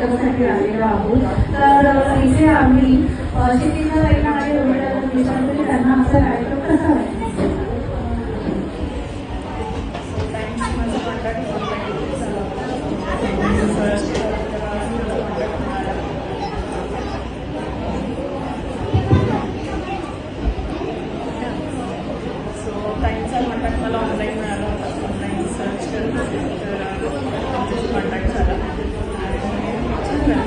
चेकअपसाठी आलेलो आहोत. तर इथे आम्ही क्षितिजा ताईंना आणि रोहिताला विचारतो की त्यांना आमचा कार्यक्रम कसा वाटतो. ताईंचा कॉन्टॅक्ट मला ऑनलाईन मिळाला होता. ऑनलाईन सर्च करत होते तर त्यांच्याशी कॉन्टॅक्ट झाला आणि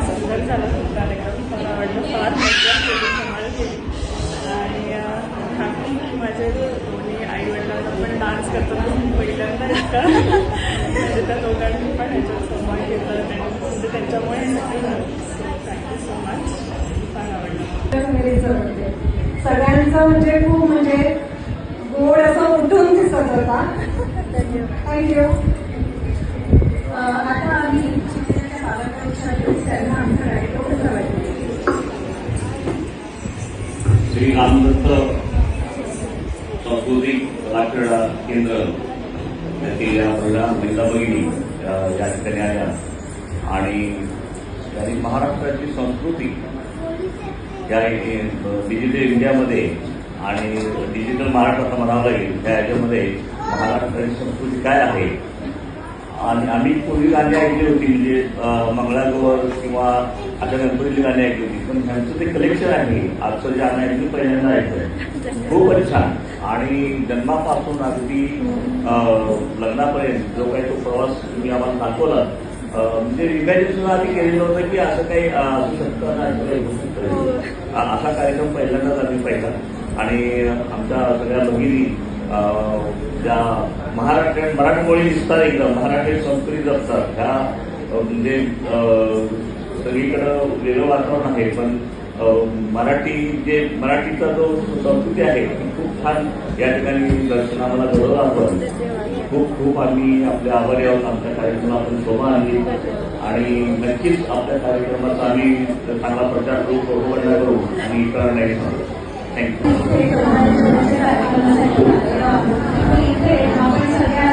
सुंदर झाला कार्यक्रम. मला आवडलं, फार मजा केली, धमाल केली आणि हॅपी माझे दोन्ही आईवडिलांना पण डान्स करताना पहिल्यांदा इतका म्हणजे त्या दोघांनी पण ह्याच्यात सहभाग घेतला म्हणजे त्यांच्यामुळे थँक्यू सो मच. फार आवडलं. सगळ्यांचं म्हणजे खूप म्हणजे गोड असं उठून दिसत होता. थँक्यू. आता आम्ही त्यांना आमचा कार्यक्रम कसा वाटतो. श्री रामदत्त सांस्कृतिक कलाक्रीडा केंद्र यातील या महिला भगिनी या ठिकाणी आल्या आणि त्यांनी महाराष्ट्राची संस्कृती या डिजिटल इंडियामध्ये आणि डिजिटल महाराष्ट्राचा म्हणावं लागेल त्या याच्यामध्ये महाराष्ट्राची संस्कृती काय आहे. आणि आम्ही पूर्वी गाणी ऐकली होती म्हणजे मंगळागौर किंवा आता गणपतीची गाणी ऐकली होती, पण ह्यांचं ते कलेक्शन आहे आजचं जे आम्ही ऐकली पहिल्यांदा ऐकलंय खूपच छान. आणि जन्मापासून अगदी लग्नापर्यंत जो काही तो प्रवास तुम्ही आम्हाला दाखवला म्हणजे इमॅजिन सुद्धा आम्ही केलेलं होतं की असं काही असू शकतं असा कार्यक्रम पहिल्यांदाच आम्ही पाहिला. आणि आमच्या सगळ्या भगिनी ज्या मराठमोळी दिसतात एकदम मराठी संस्कृती जपतात ह्या म्हणजे सगळीकडं वेगळं वातावरण आहे पण मराठीचा जो संस्कृती आहे ती खूप छान या ठिकाणी दर्शनाला घडवला आपण. खूप खूप आम्ही आपले आभारी आहोत. आमच्या कार्यक्रमात आपण शोभा आणली आणि नक्कीच आपल्या कार्यक्रमाचा आम्ही चांगला प्रचार करू प्रोपगंडा करू आणि इतरांना नाही सांगू. थँक्यू. इथे आपण सगळ्या